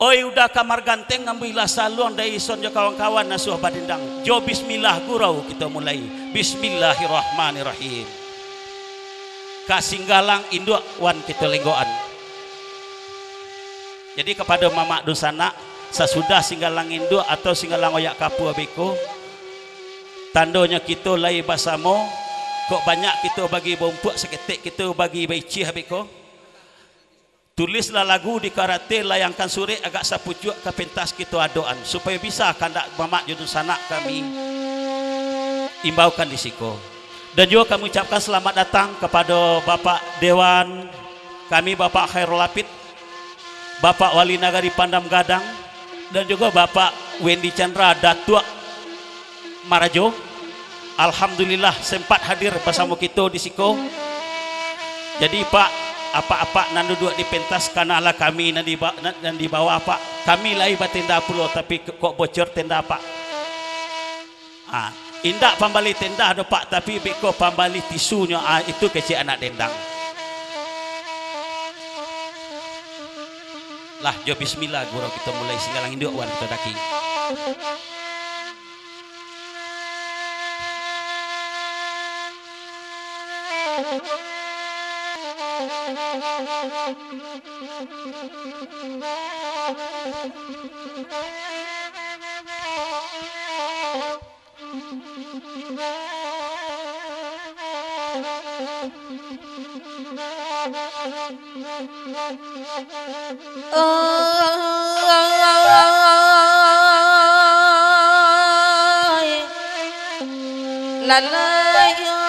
Oi udah kamar ganteng ngambillah saluang dari ison jo kawan-kawan nasuh badindang. Jo bismillah gurau kita mulai. Bismillahirrahmanirrahim. Kasinggalang induk wan kita lenggoan. Jadi kepada mama dosana sesudah singgalang induk atau singgalang oyak kapu abeko tandonya kita lai basamo kok banyak kita bagi bompuk seketik kita bagi beci abeko. Tulislah lagu di karate layangkan suri agak sapujuk ke pentas kita adoan supaya bisa kandak mamak jodoh sanak kami imbaukan di siko. Dan juga kami ucapkan selamat datang kepada Bapak Dewan kami, Bapak Khairul Lapid, Bapak Wali Nagari Pandam Gadang, dan juga Bapak Wendy Chandra Datuk Marajo. Alhamdulillah sempat hadir bersama kita di siko. Jadi Pak apa-apa nan duduk di pentas karena lah kami nan di bawah apa kami lai batenda pulau tapi kok bocor tenda Pak. Indak pambali tenda ada Pak tapi beko pambali tisunya itu kecil anak dendang. Lah jo bismillah guru kita mulai singgalang induk wan kita daki. La la yo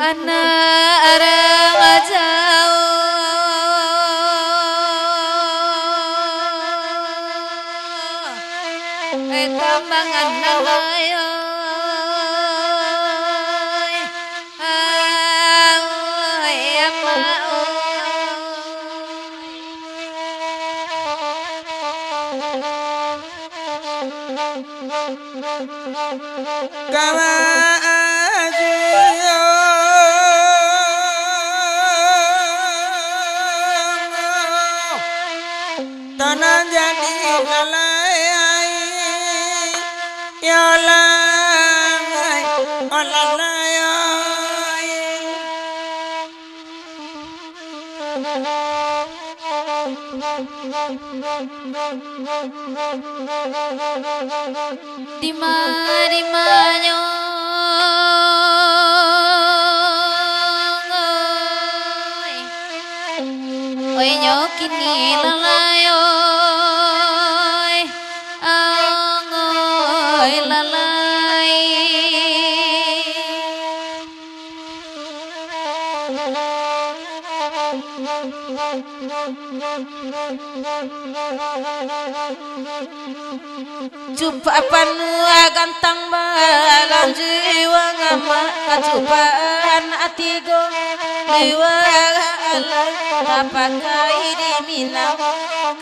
anak arang jauh kambangan nalayo tanah jadi ngalai ya lai alalai di manyo oi nyokini lalayo oi lalai jumpa panua gantang balang jiwa ngama kacupan atigo jiwa apa kai di minang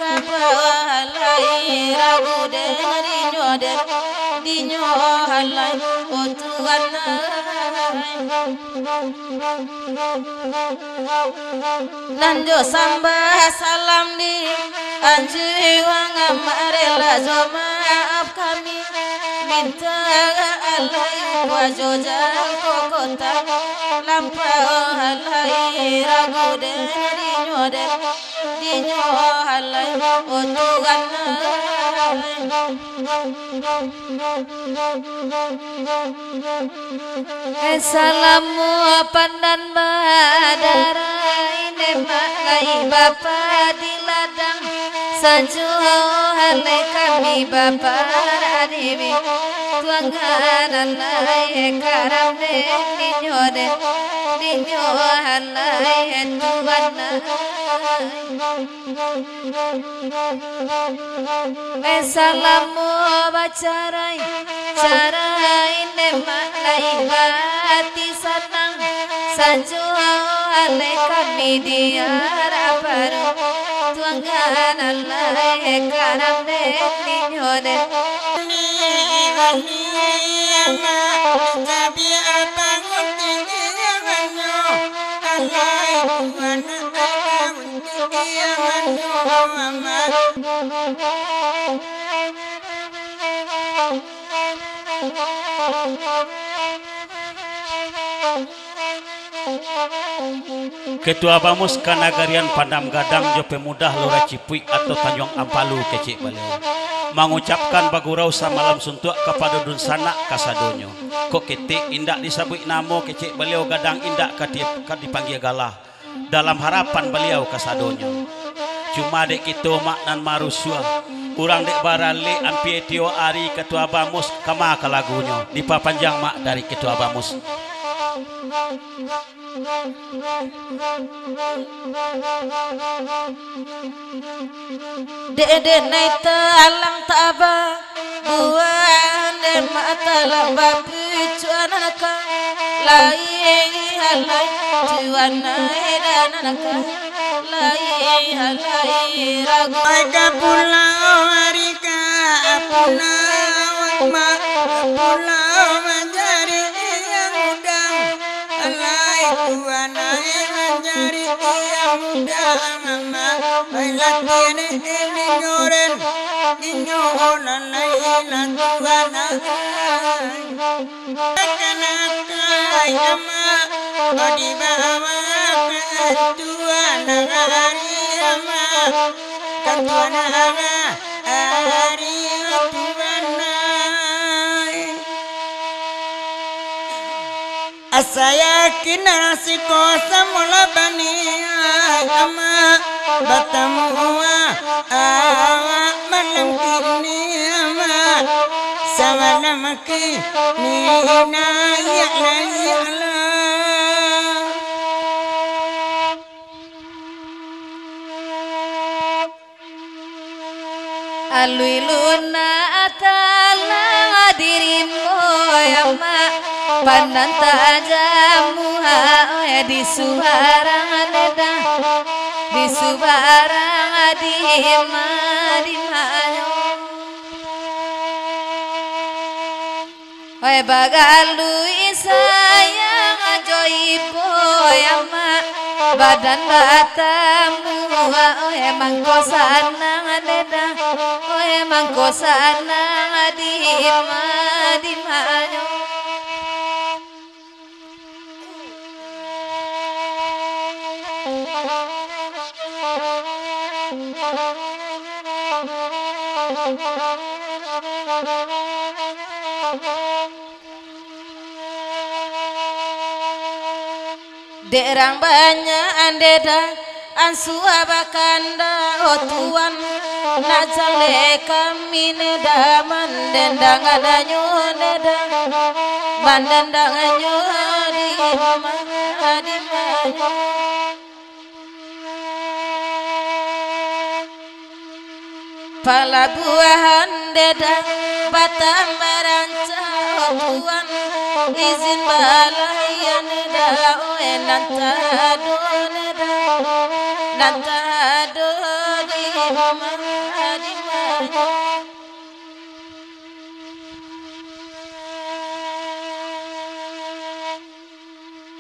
kabalai ragu dari nyoden di nyohalai otuan nanjo sambah salam di anjiwa ngamarela zoma maaf kami minta alai wajojal kokota lampau halai ragu dari nyohalai otugan Assalamu pandan badara ini makai bapa di ladang sanju halai kami bapa adibi tuangan alai karam di nyohalai tuan Salamu bacarai carai ne malai bati sanang sanju ale kami diara baru tuangan Allah karam de ninyode tapi apa nguntinganyo alai mana nguntinganyo mama Ketua Bamus Kanagarian Pandam Gadang Jo Pemudah Lora Cipui atau Tanjung Ampalu Kecik Baliau mengucapkan bagurau samalam suntuk kepada dun sanak kasadonyo kok ketik indak disabui namo Kecik Baliau Gadang indak dipanggil galah dalam harapan beliau kasadonyo cuma dek kita maknan marusua urang dek barale ampietio ari Ketua Bamus kama kalagunyo dipapanjang mak dari Ketua Bamus. Dede naita alang taba buan den mata laba picuanaka lai halai juana edanaka lai halai ragu Aga pulau harika pulau ma pulau menjadi yang udang alai tuana menjadi yang udang mama latihan ini nyoren inyolan lain tuana kanakai ama di bawah tuana hari ama tuana hari tuana Asaya kinasi kosa mula bani ama batamu malam kini ama sama namaki nina ya Allah alui luna atala dirimu ya ma pandan tajamu di suarang neda di suarang adima dimanyo oi bagalui sayang ajoibo ya ma badan batamu emang kosanang neda emang kosanang adima dimanyo derang banyak andeda ansu abakanda otuan najale kami neda mandendang adanyo neda mandendang anyo di manyo palabuhan deda batam baranca otuan izin balayan neda nantado neda nantado di manyo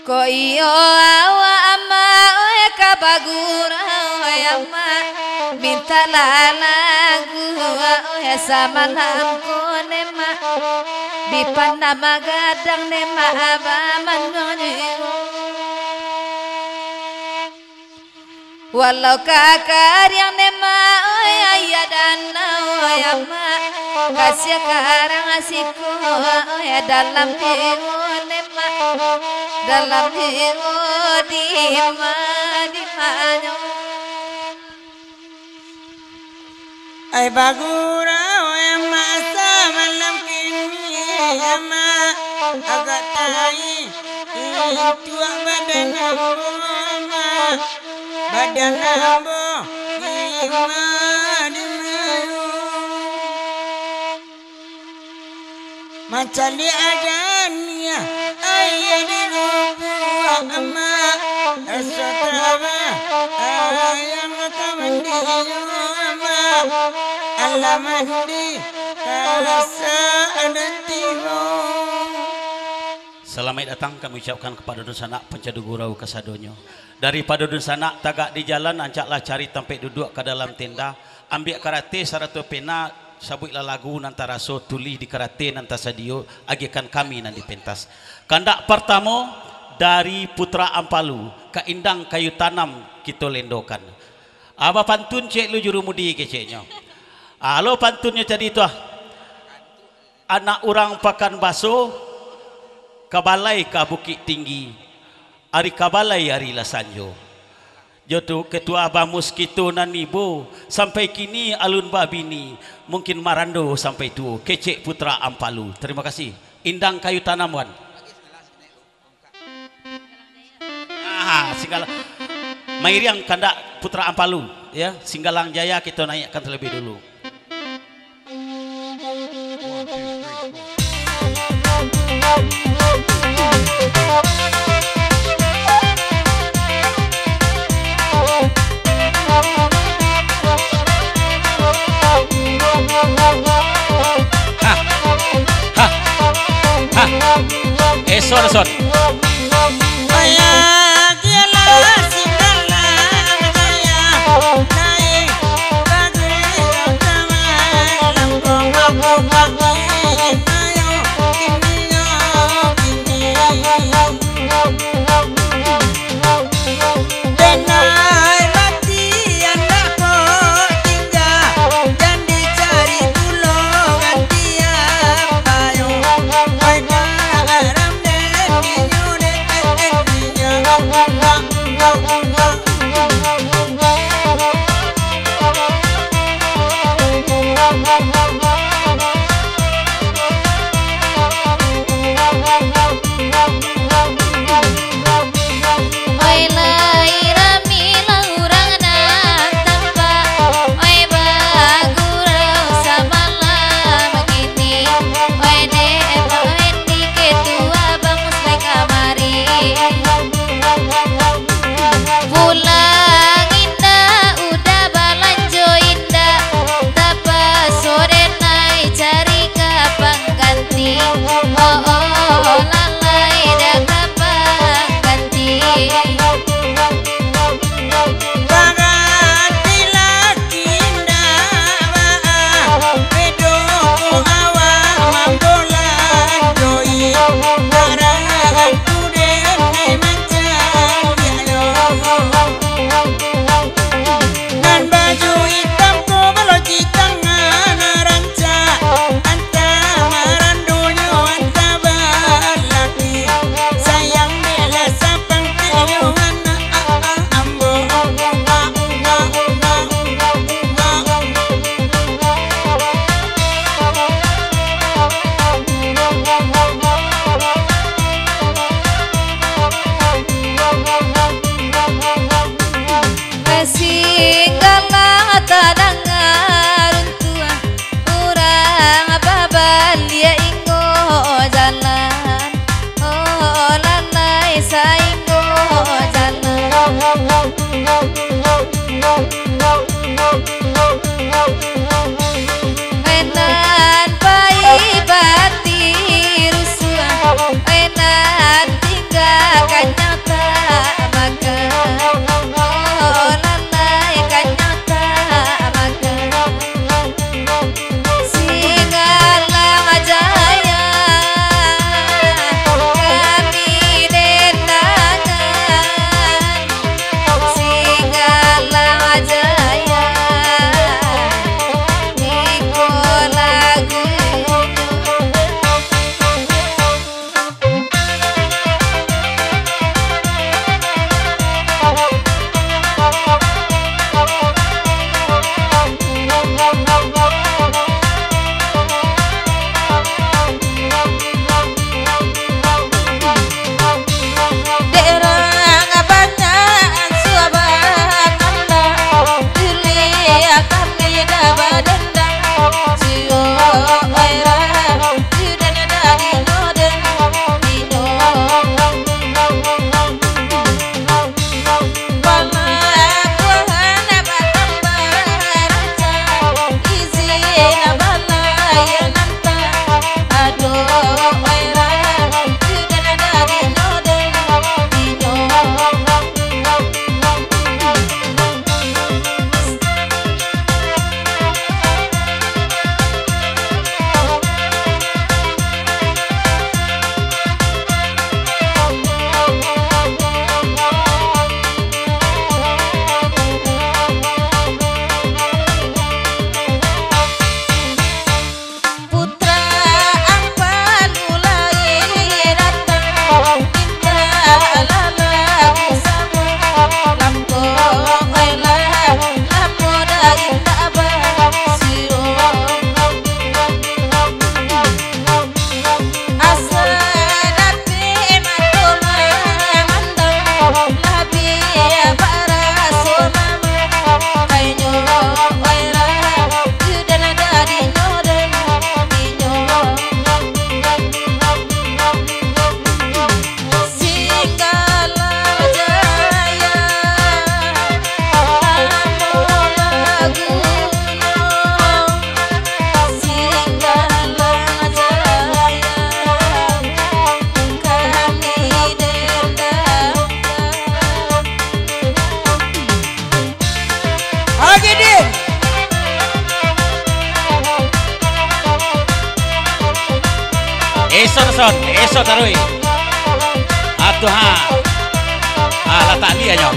ko iyo awa ama kabagura ama minta lalagu sama lampu nema di panama gadang nema abaman ngonigo walau kakar yang nema ayah dan ama kasih karang asiku dalam hiu nema dalam hiu di manyo ay bagura yang masa malam kini ama agak tai tua badan ambo Macali adanya ayah di rumah ama asataba ayah makamandiyo ama alamandi rasa adatiwo. Selamat datang kami ucapkan kepada Dusanak pencadu gurau kesadonyo. Daripada Dusanak tagak di jalan ancaklah cari tempat duduk ke dalam tenda. Ambil karate saratu pena sabutlah lagu nantara so tuli di karate nanta sadio agikan kami nanti pentas. Kandak pertama dari Putra Ampalu ke Indang Kayu Tanam kita lendokan. Aba pantun cek lu jurumudi keceknya. Halo pantunnya tadi itu anak orang pakan baso kabalai ka Bukit Tinggi ari kabalai ari Lasanjo jodoh ketua bamus kita nan ibu sampai kini alun babini mungkin marando sampai tu kecek Putra Ampalu. Terima kasih. Indang Kayu Tanam wan Singgala Mairiang kandak Putra Ampalu ya Singgalang Jaya kita naikkan terlebih dulu. Son. Esok tarui. Atuh ha. Letak dia nyok.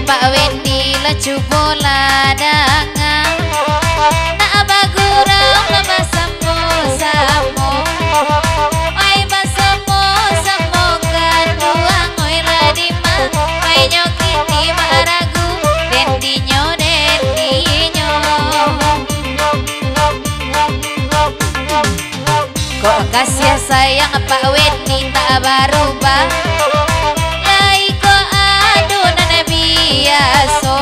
Pak Wendy lecu bola dangan nak bagurau lama samo ai basamo samo kadua ngoi ladima ai nyokiti maragu Dendinyo kok kasih sayang Pak Wendy tak berubah biaso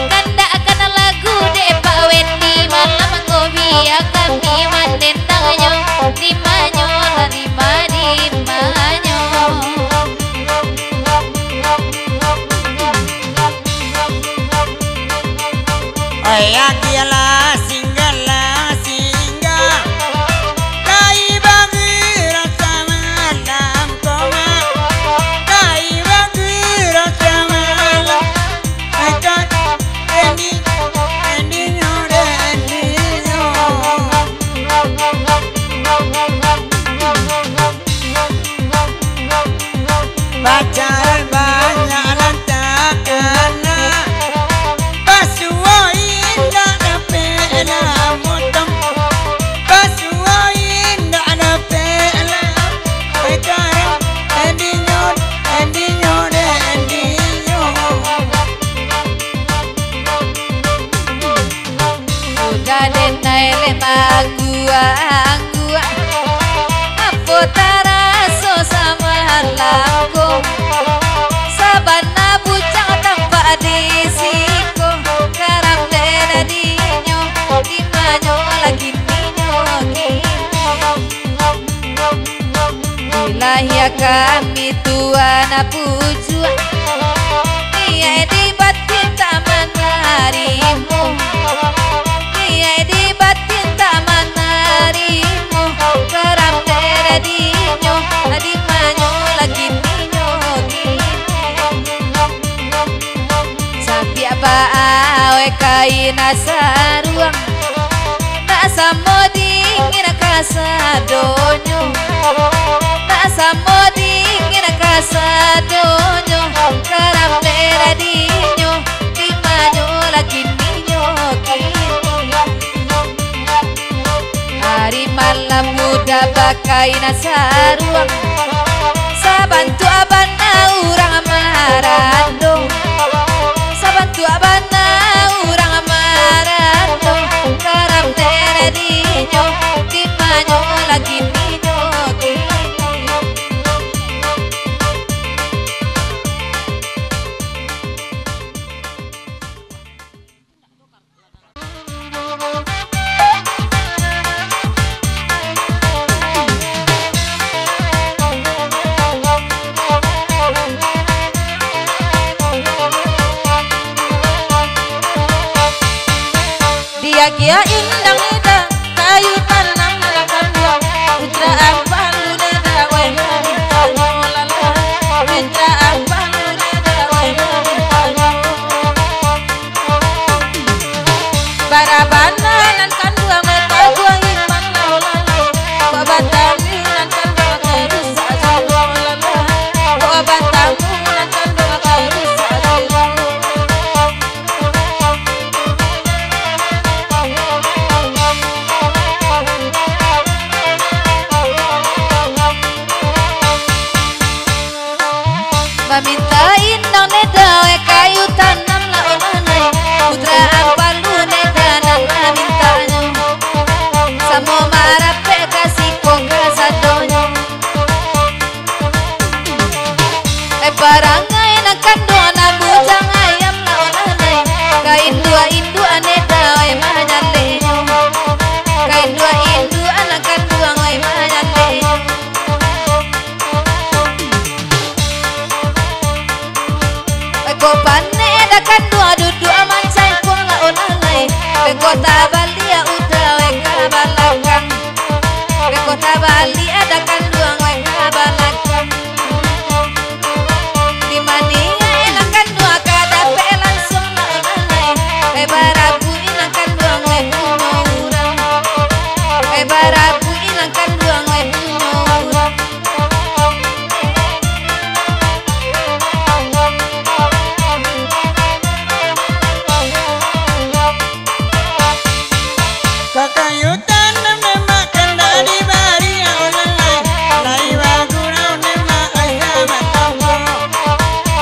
kanda akan lagu de Pak Wendy malam ngobia kami mandentangnya dimanyo aya kialah singgah kai bagi rasa malam koma kai bagi rasa malam pacaran banyak lantakan pasuain tak dapat lah motong pasuain tak dapat lah pacaran endinyo udah denai lema gua apa taraso sama laku sabana bucang tanpa disiko karam dena dinyo dimanyo lagi ninyo ya kami tuan puju iya di batin taman harimu iya di batin taman harimu karam dena dinyo dimanyo lagi ninyo sampai awe kaina saruang tak samo dingin kasadonyo tak samo dingin kasadonyo karam dera dinyo dimanyo lagi pakai nasaruang sabantu abana urang marandong sabantu abana urang marandong karap tere dinyo di manyo lagi ninyo Dia indang neda kayu tanam lakan dua putra abang lu neda wai mantanyo lala putra abang lu neda wai mantanyo barabana nan kan dua mata dua iman lala babatamu nan kan dua terus aja lala babatamu nan kan dua terus aja minta indang neda we kayu tanam la olanai putra ampalu neda nan mintanyo samo marape kasih koga sadonyo parangai nak kandona bujang ayam la olanai kain dua indu aneda we manyalenyo kain dua indu anak kandua we manyalenyo Kopane dakan dua duduk aman say pun la olalai Kota Bali ya udah we kabalakan Kota Bali adakan dua we kabalakan Di mani enakan dua kadape langsung la olalai Barabu inakan dua we puno urang Barabu inakan dua we puno urang Kakayutan memang kendali bari olalai lai bagurau nema ayah batanggo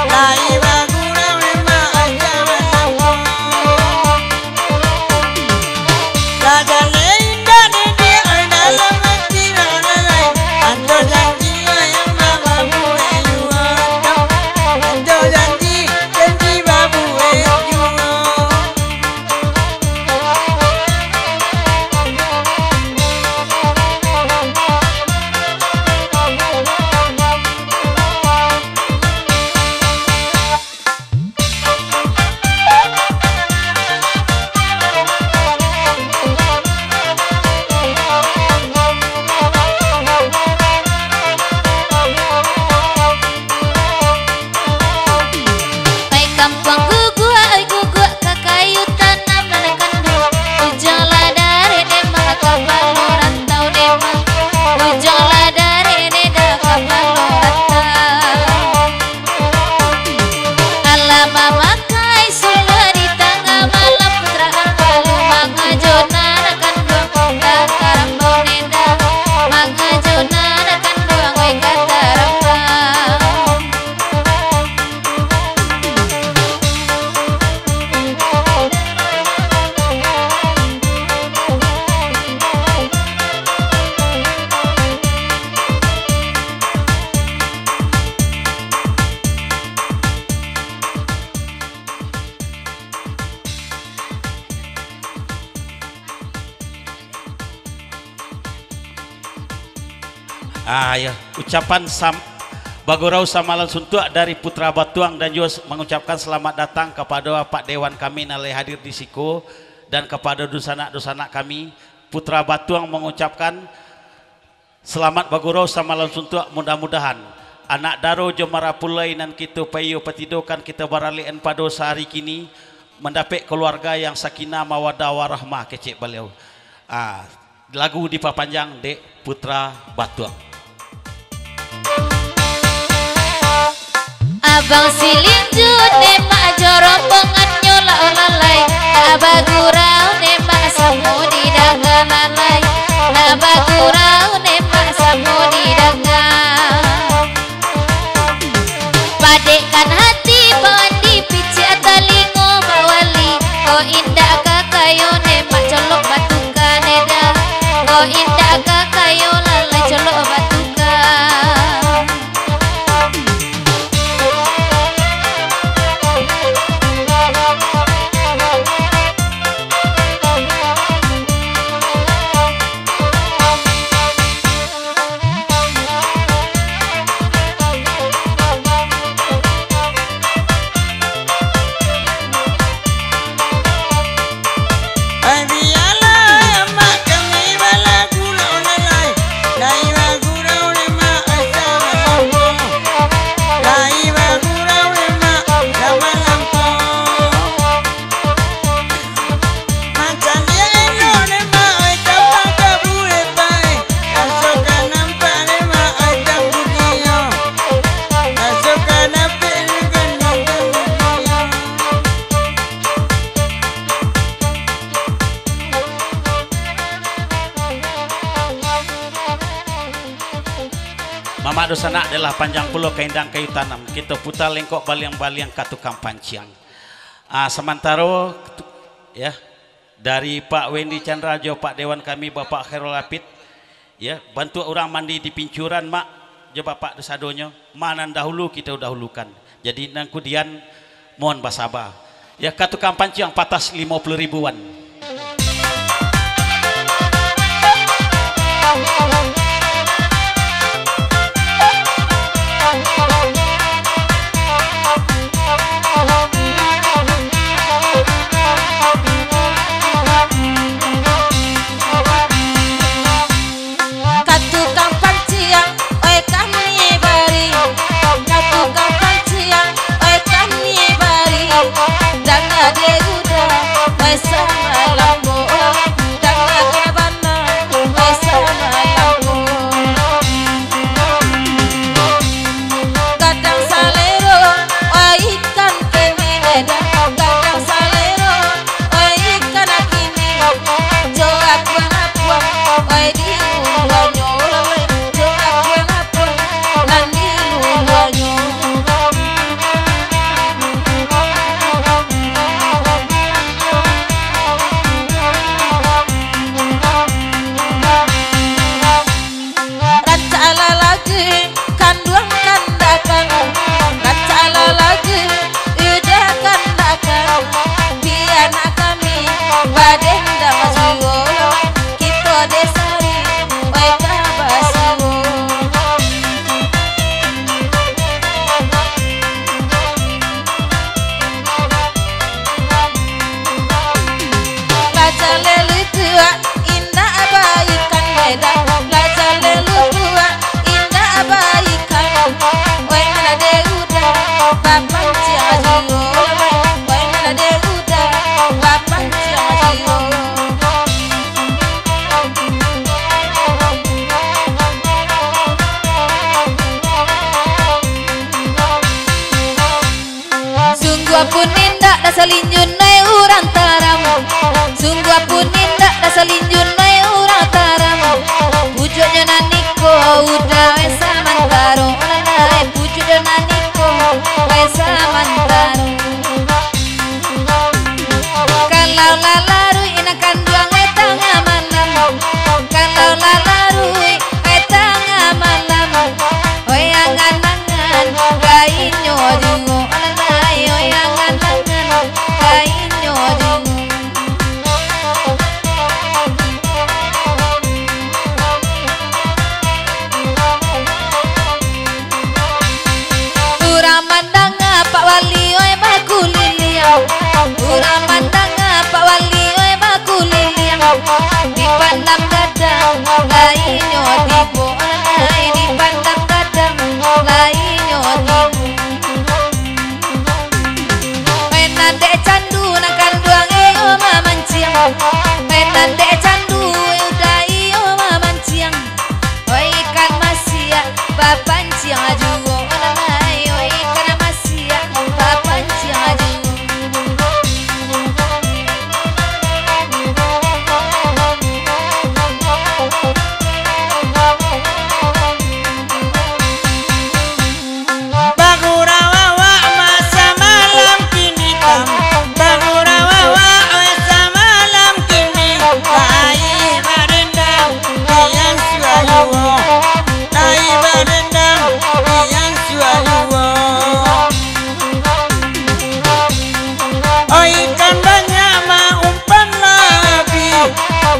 lai bagurau nema ayah batanggo dadale indah di dalam hati olalai ando janji ayam babu ayuwa ando janji babu ayuwa Ya, ucapan Bagurau Samalan Suntuk dari Putra Batuang dan juga mengucapkan selamat datang kepada Pak Dewan kami nalai hadir di Siko dan kepada dusana-dusana kami. Putra Batuang mengucapkan selamat Bagurau Samalan Suntuk, mudah-mudahan anak daro jemara pulai nan kita payu petidokan kita baralian pada sehari kini mendapat keluarga yang sakinah mawadah warahmah kecik beliau. Lagu dipapanjang Dek Putra Batuang. Abang silinju nema jorompongan nyola olalai Abagurau nema samu di daganalai Abagurau nema Go indah kakayone mak colok batuka neda. Go indah kakayo lalai colok batuka. Mama dosana adalah panjang pulau kaindang kayu tanam. Kita putar lengkok baliang-baliang katukang panciang. Sementara ya dari Pak Wendy Chandrajo, Pak Dewan kami, Bapak Khairul Lapid, ya bantu orang mandi di pincuran mak, je Bapak dosadonyo, manan dahulu kita dahulukan. Jadi nang kemudian mohon basabah. Ya katukang panciang patas 50 ribuan. Salinjun nai urang taram, sungguh apun indah dah salinjun nai urang taram. Pujuknya naniko udah wesa mantaro, nai pujuknya naniko wesa mantaro. Kalau lalaru inakan duang etang malam, kalau lalaru etang malam, oyangan-angan kainyo jungo, nai oyangan-angan kainyo jungo. Urang mandang Pak Wali oi baku liliau, urang mandang Pak Wali oi baku liliau. Di pandang gadang lainyo tibo, di pandang gadang lainyo tibo. Menande candu nakan duang iyo mamanciang, menande candu udah iyo mamanciang. Oi ikan masia bapanciang ajugo, oi ikan masia bapanciang ajugo.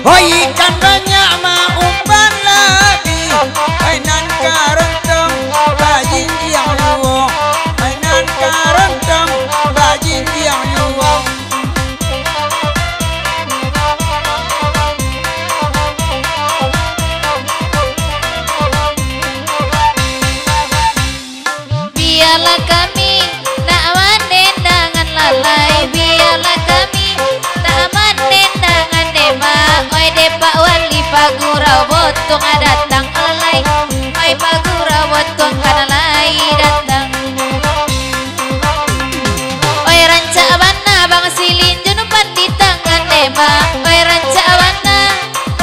Oh ikan banyak mah umpan lagi mainan karontong bajing yang luwung mainan karontong bajing yang luwung biarlah kami nak mendendangan lalai biarlah kami nak mendendangan dema oi depak wali pagurau botong datang lalai oi pagurau botong kana lai datang oi rancak bana bang silin jun umpan di tangan dema oi rancak bana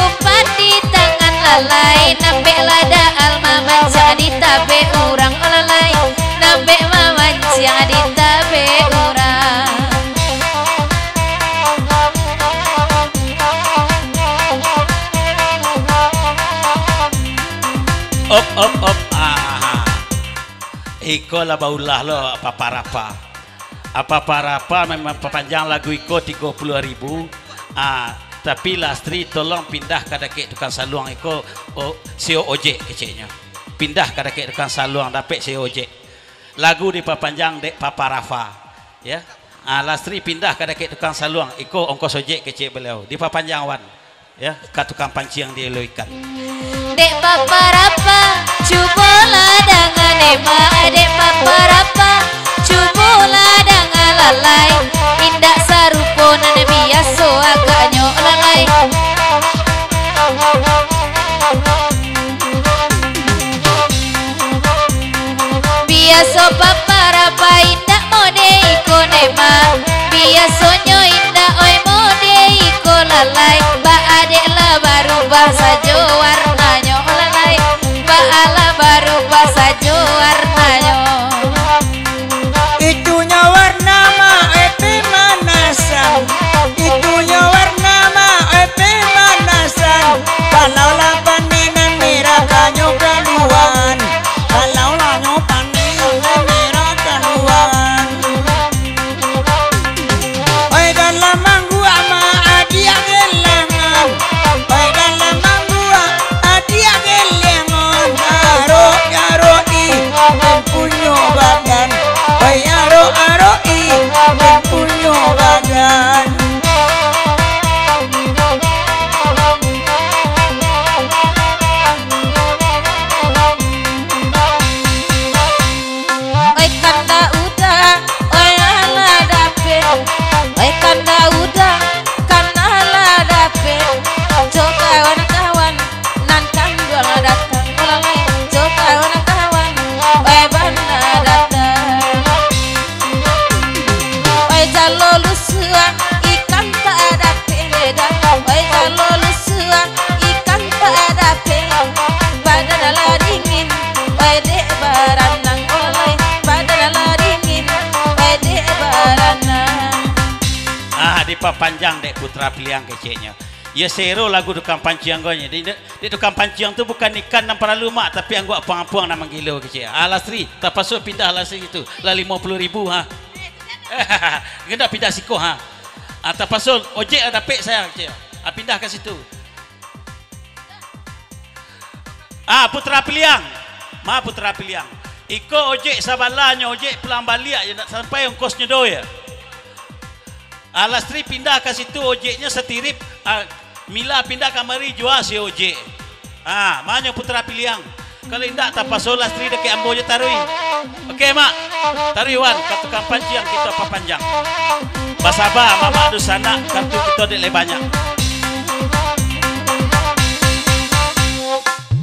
umpan di tangan lalai nambe lada alma manca di tabe urang lalai nambe mamancang di tabe urang op iko lah baulah lo apa parapa memang panjang lagu iko 30.000 tapi Lastri tolong pindah ke dekat tukang saluang iko sio ojek kecilnya pindah ke dekat tukang saluang dapat sio ojek lagu di papanjang dek paparafa ya Lastri pindah ke dekat tukang saluang iko ongkos ojek kecil beliau di papanjang wan ya ke tukang pancing dia lo ikan dek paparapa cubola dengan ema dek paparapa cubola dengan lalai indak saruponan biasa agaknya lalai biasa paparapa indak mode iko nema biasanya indak oi mode iko lalai ba adek lah baru saja warnanya lalai ba ala baru saja warnanya itunya warna mah pemanasan itunya warna mah pemanasan kalau lapan dengan merah kanyo keluan kalau lanyo panen merah keluan oi dalam manggu ama adia gelangan oi dalam manggu adia gelangan aro i punya badan oi aro i punya badan oi kanda udah oi ala dape oi kanda udah kana ala dape jo kawan-kawan nan kandung datang lalai jo kawan-kawan oi bana datang oi jalo lusua ikan tak ada peda oi jalo lusua ikan tak ada peda badan ala dingin oi dek baranang oleh badan ala dingin oi dek baranang di papanjang dek putra piliang kecilnya ya sero lagu tukang panciang gonya di tukang panciang tu bukan ikan yang para lumak tapi angguk puang-puang nama gilo kecil Lastri tak pasal pindah Lastri itu lah 50.000 kena pindah siko tak pasal ojek ada pek saya kecil pindah ke situ putra piliang putra piliang iko ojek sabalanya ojek pulang balik sampai ongkosnya doya Lastri pindah ke situ ojeknya setirip Mila pindah kamari jual si ojek makanya putra piliang kalau tidak tak pasal Lastri dekat ambo je tarui okey mak tarui wan kat tukang panciang kita apa panjang basaba mama dusana kartu kita dek banyak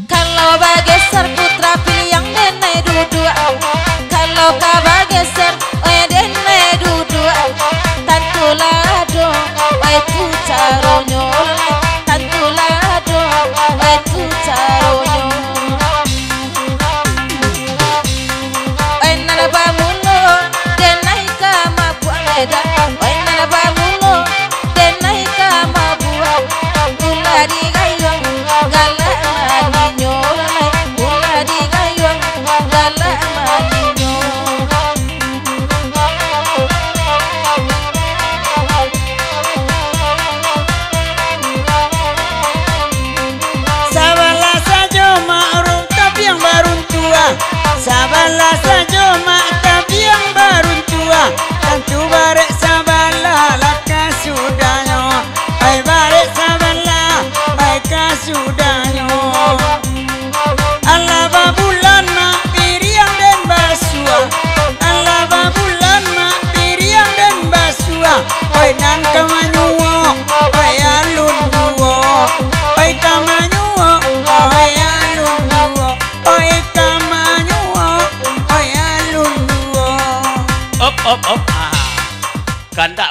kalau bageser putra piliang denai duduk kalau ka bageser denai duduk tantulado tu caronyo tantulado tu caronyo nana bamulo denai kama buada nana bamulo denai kama buada uladi gayong galak maninyo uladi gayong galak maninyo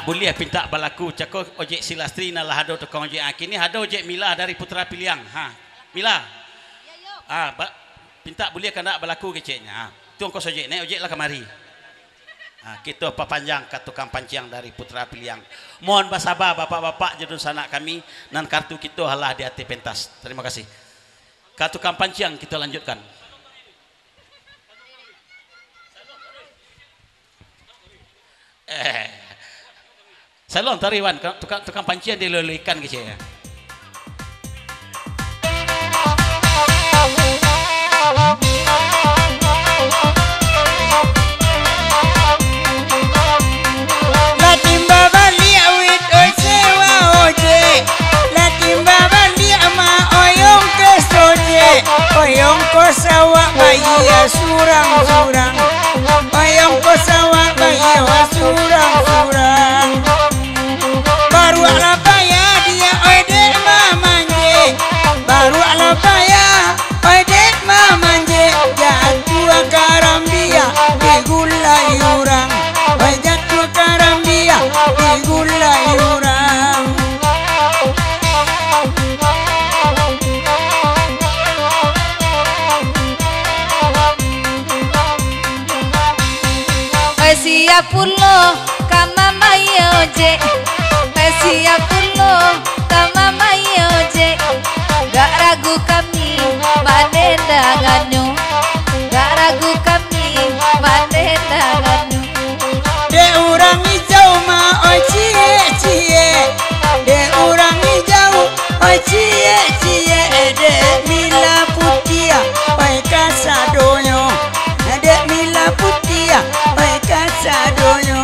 pinta boleh pinta balaku cako ojek silastri nalah hado tukang ojek akini hado ojek Mila dari Putra Piliang. Ha, Mila. Pinta boleh kan nak balaku keceknya. Ha, tu engkau ojek naik ojek lah kemari. Ha, kita panjang kat tukang panciang dari Putra Piliang. Mohon bersabar bapak-bapak jedun sanak kami dan kartu kita halah di hati pentas. Terima kasih. Kat tukang panciang kita lanjutkan. Salon tariwan tukang pancian diluluikan gitu ya. Latimba bali awit oi sewa oje, latimba bali ama oyong ke soje, oyong ko sawa bayi surang-surang, oyong ko sawa bayi surang-surang. Baru ala baya dia oi dek mamanje, baru ala baya oi dek mamanje, jatuh karambia di gulai urang, oi jatuh karambia di gulai urang. Oi siap pulo kama mayoje, oi siap pulo kama mayoje. Gak ragu kami manendanganmu, gak ragu kami manendanganmu. De urang hijau ma oi cie cie, de urang hijau oi cie cie, de Mila Putia oi kasadonyo, de Mila Putia oi kasadonyo.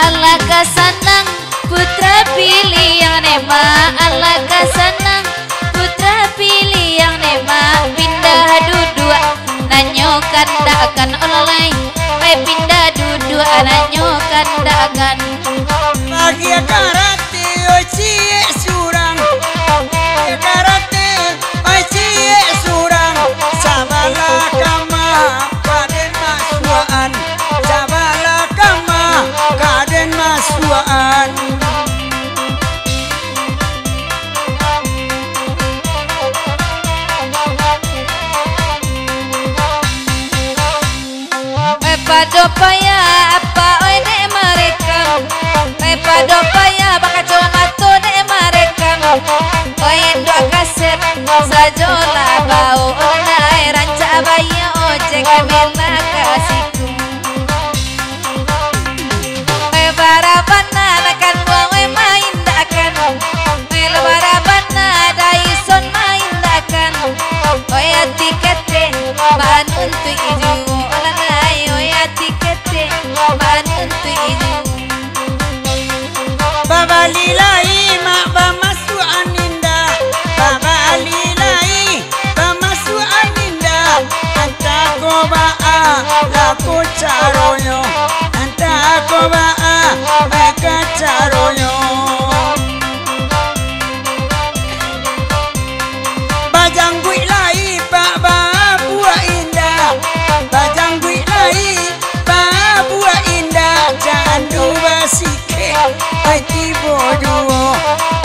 Allah kasanang putra pilihan nema, Allah kasanang putra pilihan nema. Pindah duduk nanyokan dakan oleh, pindah duduk nanyokan dakan. Bagia karate oi cie surang, karate oi cie surang. Sabala kama kaden masuaan, sabala kama kaden masuaan. Padopaya apa oi ne mereka, padopaya bakal comato ne mereka. Oi dua kaset sajola bau onai ranca baya ojek Mila kasihku. Oi barabana nakan wong main dakan, oi barabana daison main dakan. Oi tikete banun tu idu olanai, oi tikete banun tu idu. Baba lilai mak bamasu aninda, baba lilai bamasu aninda. Anta ko baa laku caronyo, anta ko baa mereka caronyo. Bajang gui lai baba buah indah, bajang gui lai baba buah indah. Candu basike oi tibo juo,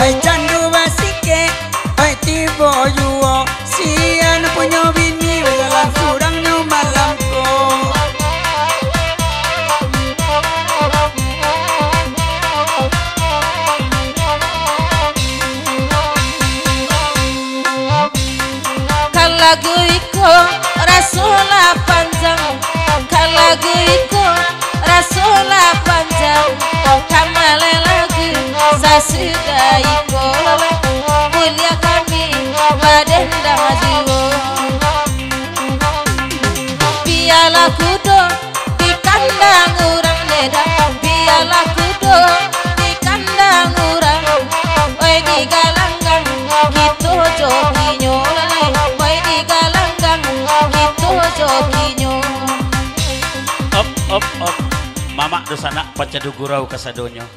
oi candu basike oi tibo juo. Sian punya bini berjalan surangnya malamku. Kalagu iko rasula panjang, kalagu iko rasula panjang. Kamale lagu sasudah iko mulia kami badenda jiwo. Biarlah kudo di kandang urang leda, biarlah kudo di kandang urang. Oi di galanggang gitu joginya, oi di galanggang gitu joginya. Op Mama dosana pancadu gurau kasadonyo.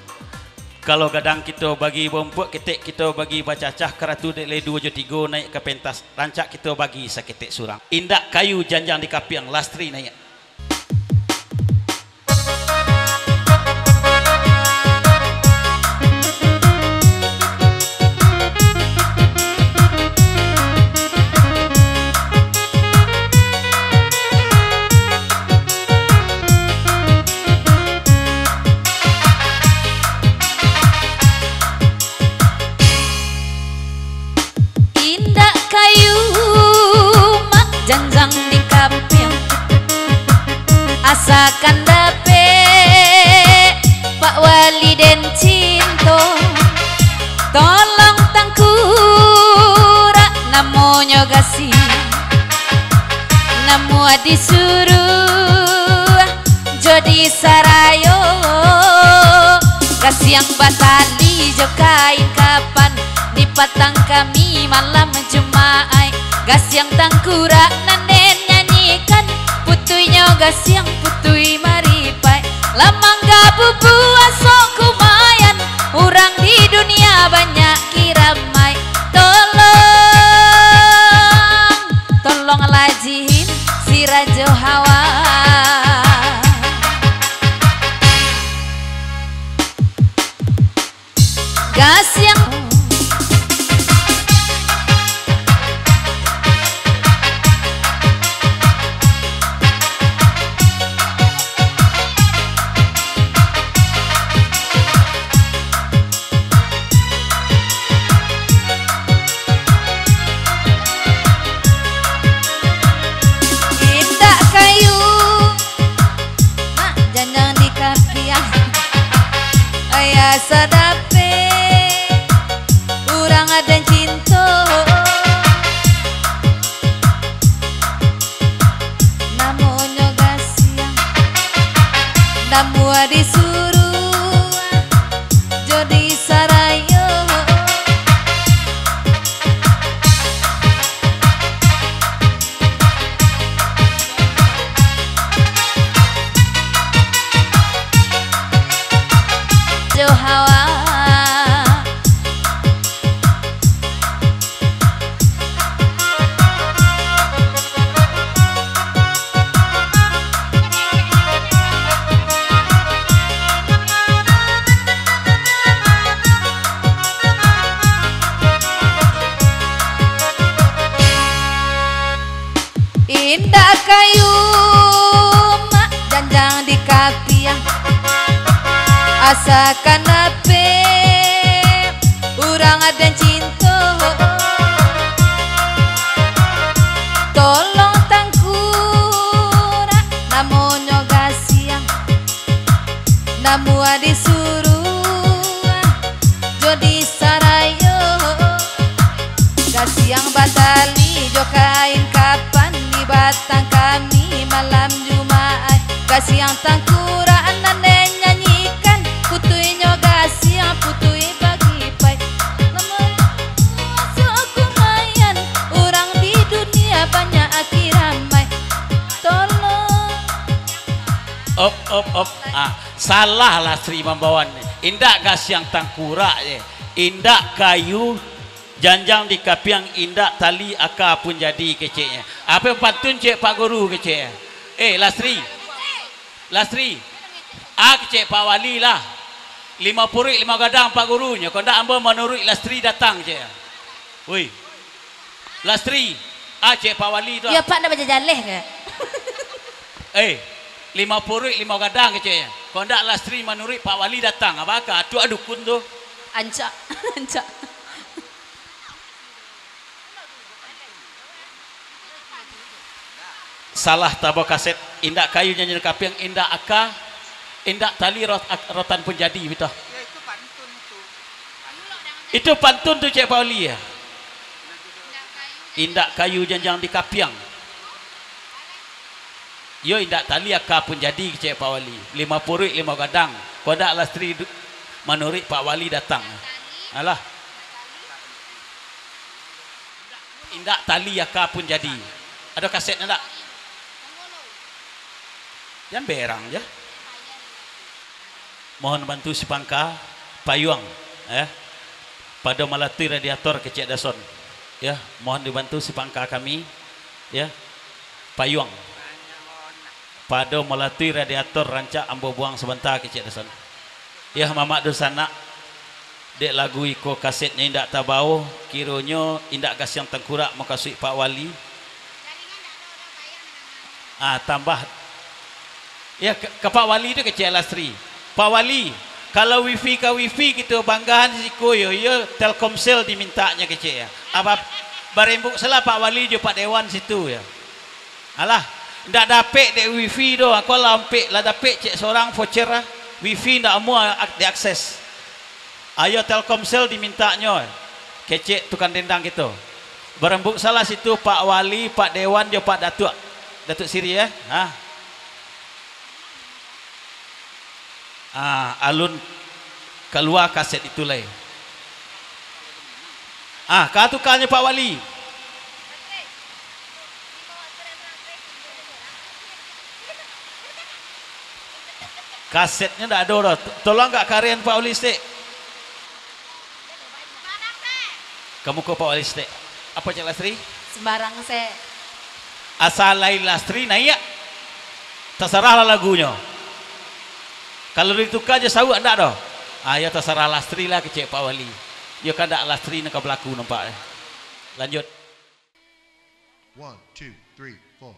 Kalau gadang kita bagi bompok ketik kita bagi bacacah keratu dek le 2 3 naik ke pentas rancak kita bagi saketik surang. Indak kayu janjang di kapiang lastri naik. Janjang di kapiang asakan dape Pak Wali den cinto tolong tangkura namonyo gasi namo disuruh jadi sarayo gasiang batali jo kain kapan di patang kami malam Jumat gasiang tangkura nanen nyanyikan putuinya gasiang putui maripai lamangga bubu asok kumayan orang di dunia banyak kiramai tolong lajihin si Rajo Hawa gasiang sadape urang ada cinta namonyo gasiang namu disuruh jadi sarayo Hawa indah kayu mak janjang di kapiang asakan ape urang ada cinta tolong tangkura namonyo gasiang namu disuruh jadi sarayo gasiang batali jo kain kapan di batang kami malam Jumat gasiang tangkura nanen nyanyikan putuinyo gasiang putui bagi pai namun aku mayan orang di dunia banyak akiramai tolong op salah lah Sri membawan indak gasiang tangkura je indak kayu janjang di kapiang indak tali aka pun jadi keceknya apa pantun cek Pak Guru kecek Lastri kecek Pak Wali lah 5 purik 5 gadang Pak Gurunya kau ndak ambil menurut Lastri datang je woi Lastri cek Pak Wali tu ya Pak nak baca jaleh ke 5 purik 5 gadang keceknya kau ndak Lastri menurut Pak Wali datang apakah tu adukun tu ancak salah tabok kaset indak kayu nyanyi kapiang indak aka indak tali rotan pun jadi betul ya, itu pantun tu Cik Pauli ya indak kayu janjang di kapiang yo indak tali aka pun jadi Cik Pauli 5 purik 5 gadang kau ndak Lastri menurut Pak Wali datang alah indak tali aka pun jadi ada kaset enggak yang berang ya mohon bantu si Pangka payung ya pada melatih radiator kecik dason ya, mohon dibantu si pangka kami ya, payung pada melatih radiator rancak ambo buang sebentar kecik dason ya. Mamak dosana dek lagu iko kasetnya indak tabau kironyo indak gas yang tengkurak makasui Pak Wali tambah ya ke Pak Wali itu kecil Lastri. Pak Wali kalau wifi ke wifi gitu banggahan siku yo Telkomsel dimintanya kecil ya. Apa barembuk salah Pak Wali jo Pak Dewan situ ya. Alah, ndak dapet dek wifi do aku lampek lah dapet cek seorang voucher wifi ndak mau diakses. Ayo Telkomsel dimintanya kecek tukang dendang gitu. Barembuk salah situ Pak Wali, Pak Dewan jo Pak Datuk Siri ya. Alun keluar kaset itu lah. Katukannya Pak Wali. Kasetnya tidak ada. Tolong gak karian Pak Wali stek. Kamu ke Pak Wali stek. Apa Cik Lastri? Sembarang se. Asal lain Lastri naik. Terserahlah lagunya. Kalau ditukar aja sawu enggak doh. Ya terserah Lastri lah kecek Pak Wali. Ya kan enggak Lastri nak berlaku nampak. Lanjut. 1, 2, 3, 4.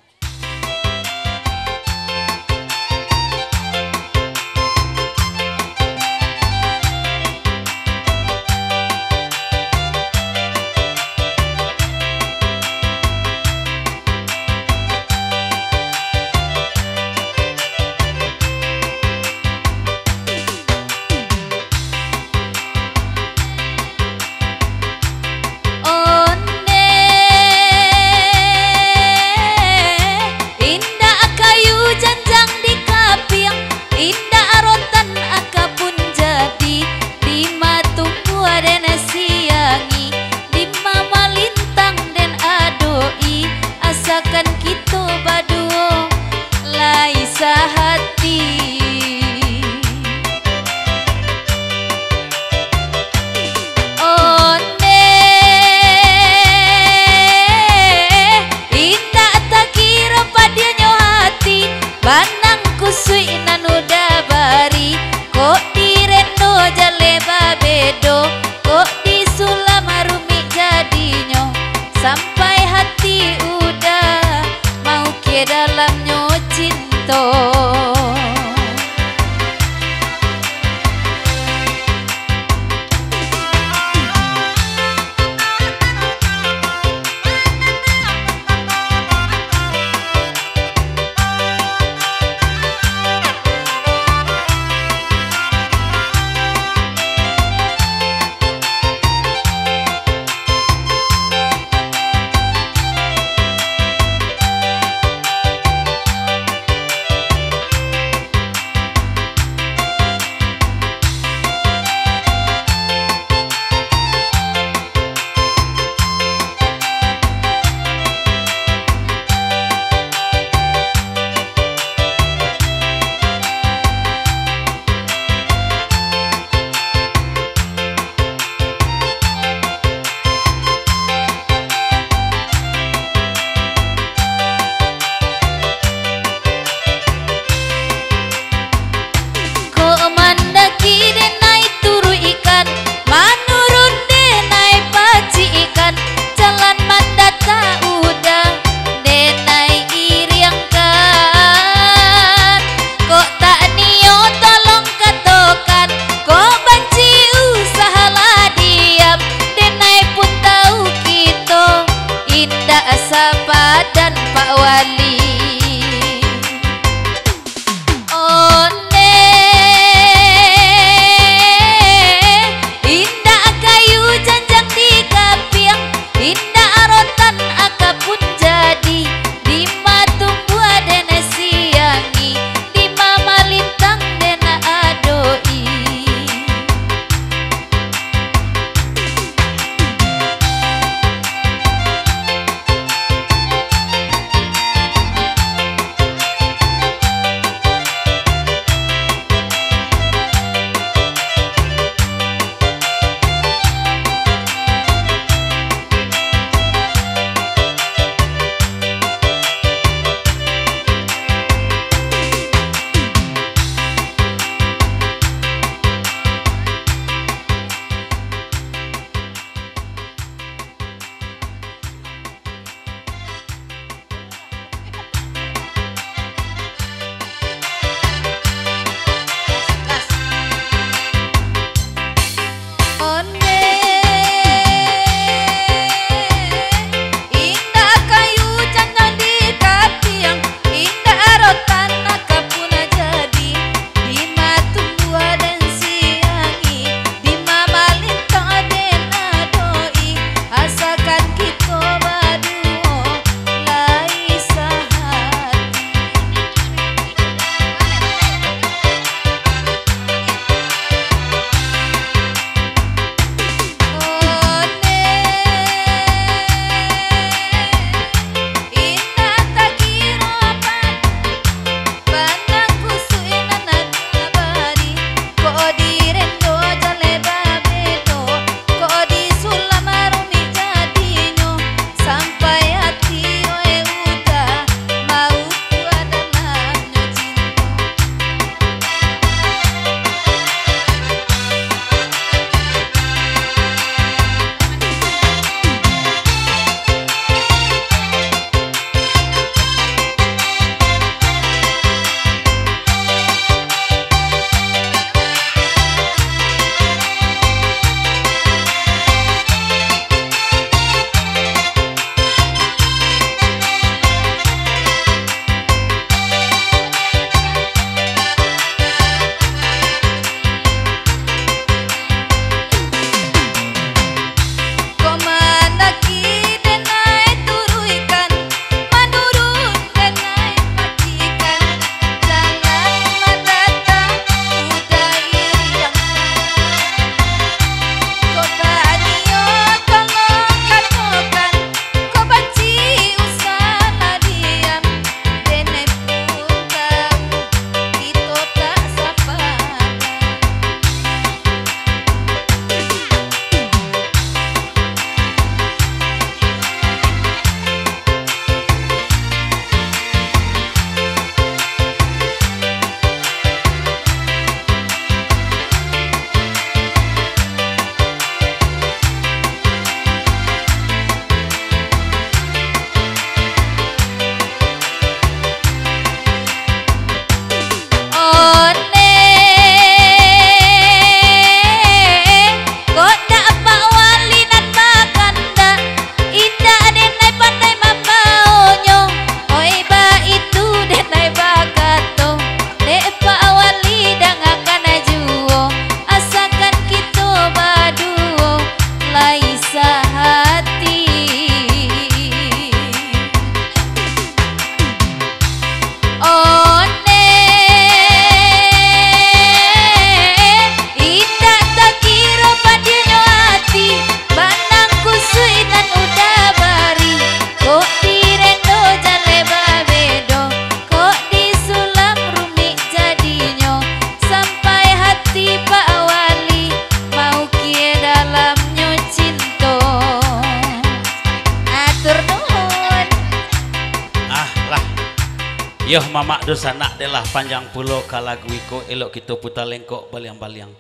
Yoh mamak dosa nak delah panjang pulau kalagu iko elok kita putar lengkok baliang-baliang.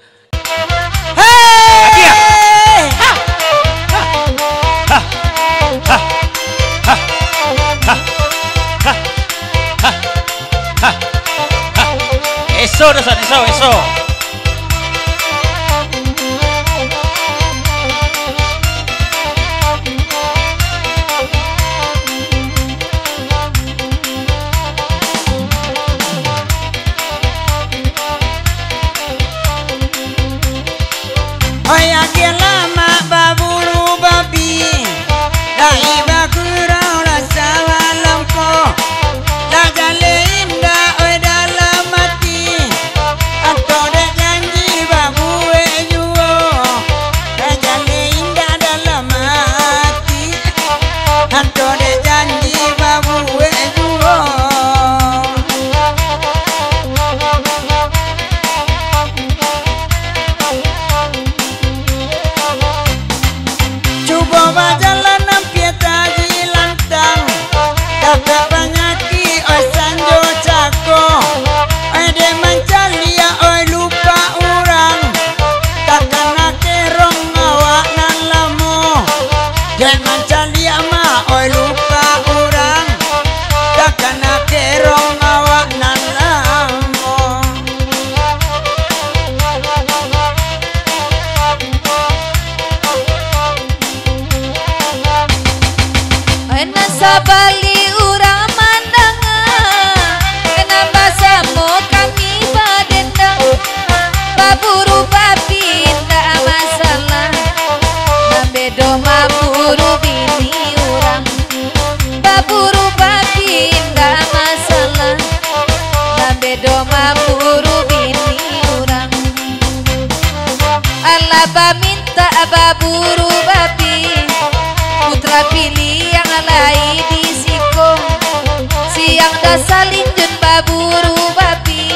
Hey! Ha! Ha! Ha! Ha! Ha! Ha! Eso dosa eso. Oya lama baburu babi Dai bakurau rasa walamko La jale indah oi dalam mati Atau dek janji babu juo La jale indah dalam mati Atau dek janji babu juo Coba jalan pieta di lantang Dapat banyaki oi sanjo cako Oi de mancalia oi lupa orang Takkan ake rong awak nan lamo De mancalia ma oi lupa orang Takkan ake rong awak nan lamo Sabali urang mandangan kenapa samo kami badendang baburu babi tak masalah bedo maburu bini urang baburu babi tak masalah bedo maburu bini urang Allah minta baburu babi putra pilih yang alai di siko siang dasalin jun baburu babi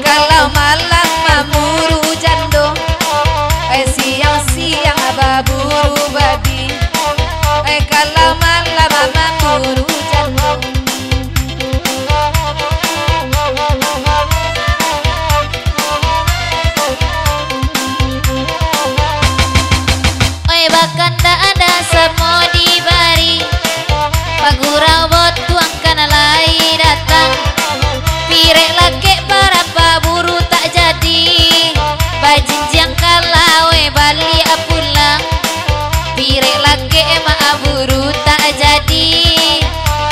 kalau malam mamuru jando siang baburu babi kalau malam mamuru jando bahkan tak ada semua dibari pagurau bot tuang kana lai datang pirek lake para baburu tak jadi bajinjang kalawe bali apulang pirek lake maaburu tak jadi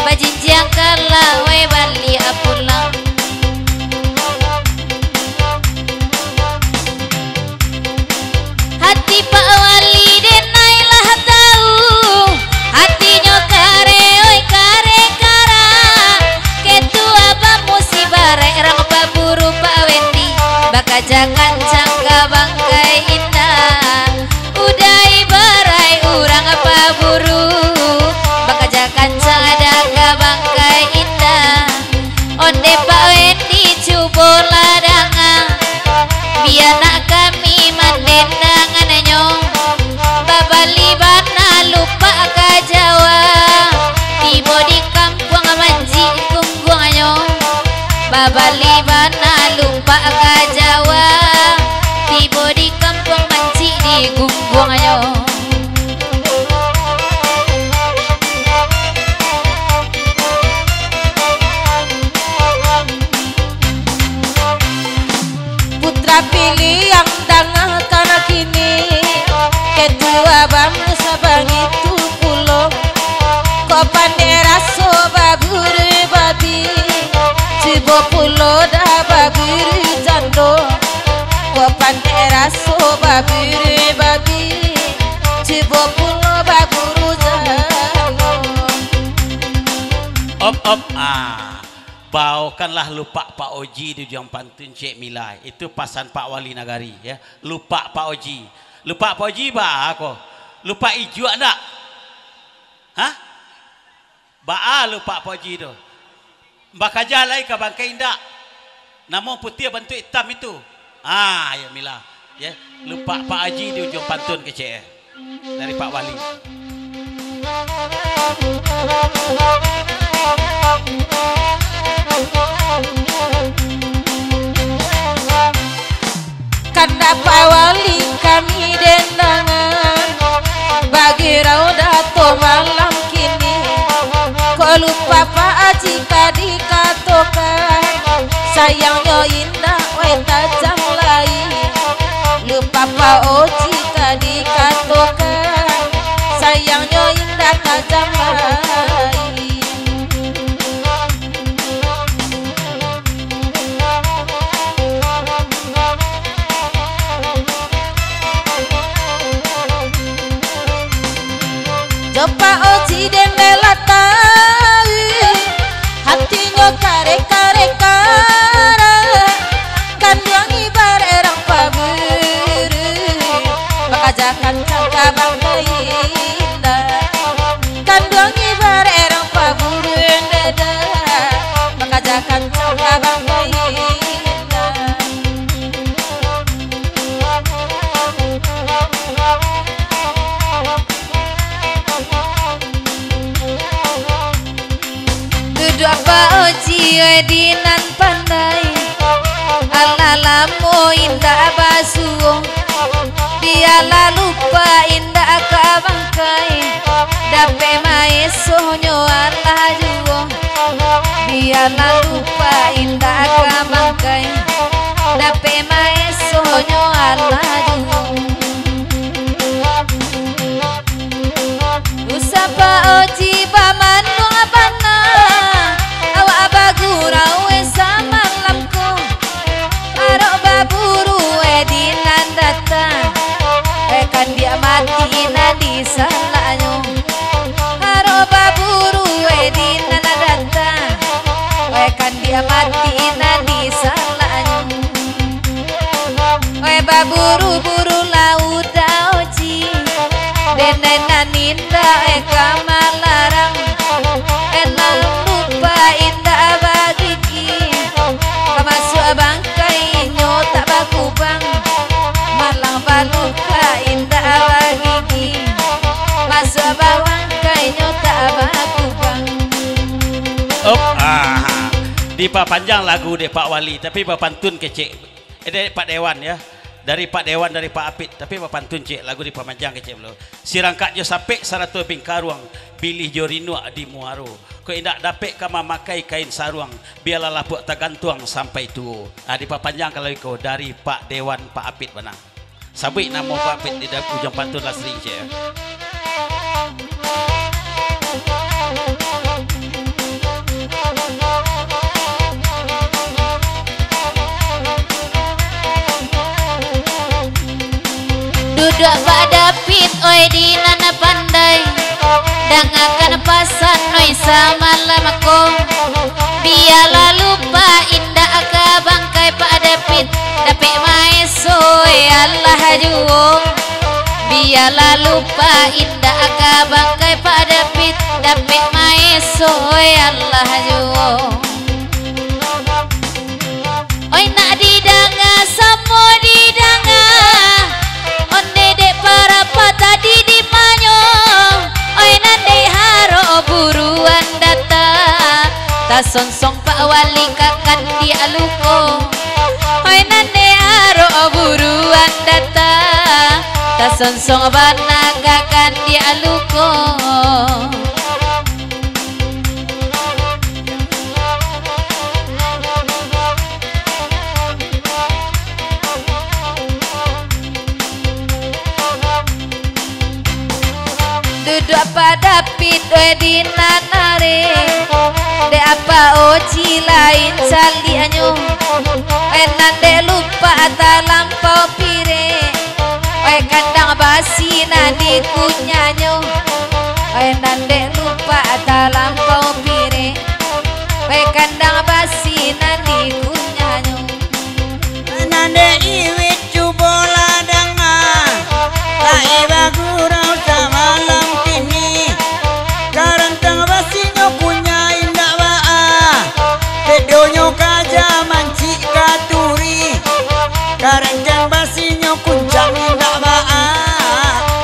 bajinjang kalawe bali apulang hati Pak Wali jangan jangka bangkai indah udai barai urang apa buru baka jangan ada bangkai indah onde Pak Wendi cubo ladangan biar nak kami mandendangan nyong babali bana lupa ka Jawa tibo di kampung manji kungguang nyong babali bana lupa ka Jawa tibo di kampung manci di gungguangnya putra pilih yang dangah karena kini ketua bangsa bangitu pulau kok pandera so baburu babi cibo pulau dah baburu jando kok pandera so baburu babi cibo pulau baburu jando Op baukanlah lupa Pak Oji di Ujung Pantun Cik Milai itu pasan Pak Wali Nagari ya lupa Pak Oji ba aku lupa ijo enggak hah ba lupa Pak Oji tu baka jalai ke bangkai indak namun putih bentuk hitam itu ya Mila ya lupa Pak Haji di Ujung Pantun kecil dari Pak Wali papa jika dikatakan sayangnya indah weta jam lain lupa papa jika dikatakan sayangnya indah tajam lain Jopa oji den melata hatinya kare-kare kara kandang ibar erang paburu makajakan cangka bangkai indah kandang ibar erang paburu dada makajakan cangka bangkai indah duduk apa oji dinan pandai alalamu indah basuh dia lupa indah kabangkai dape maesonyo Allah juo dia lupa indah kabangkai dape maesonyo Allah juo usapa oji pamanu abana awak bagurau sama lamku arok baburu dinan datang kan dia mati nadi salahnya arok baburu dinan datang kan dia mati nadi salahnya baburu-buru laut oji denenan indah kamalarang enak lupa indah bagiki kamasuk bangkai nyota bakubang malang baluka indah bagiki masuk bangkai nyota bakubang di Pak panjang lagu de Pak Wali tapi Pak pantun kecek dari Pak Dewan ya dari Pak Dewan dari Pak Apit tapi Pak pantun cek lagu di Pak panjang kecek lo sirangkat jo sapek sarato bingkaruang pilih jorinu di muaro ko indak dapek kama makai kain saruang biarlah lapuk tagantuang sampai tu di Pak panjang kalau iko dari Pak Dewan Pak Apit mana sabik nama Pak Apit di dalam ujung pantun lah sering cek duduk pada pit oi di nana pandai dangakan pasan oi sama lamako biarlah lupa indah aka bangkai pada pit tapi maesoi Allah juo biarlah lupa indah aka bangkai pada pit tapi maesoi Allah juo oi nak didanga samo didanga tadi di manyo oi nande haro buruan data ta sonsong Pak Wali kakan dia luko oi nande haro buruan data ta sonsong bana kakan dia luko duduk pada pit di nanare de apa oji lain salianyo nande lupa ta lampau pire kandang basi nadi kunyanyo nande lupa ta lampau pire kandang basi nadi kunyanyo nande iwit cubola danga lai bagurau sama lam kini karantang basinyo punya indah waa bedonyo kaja manci katuri karantang basinyo kuncang indah waa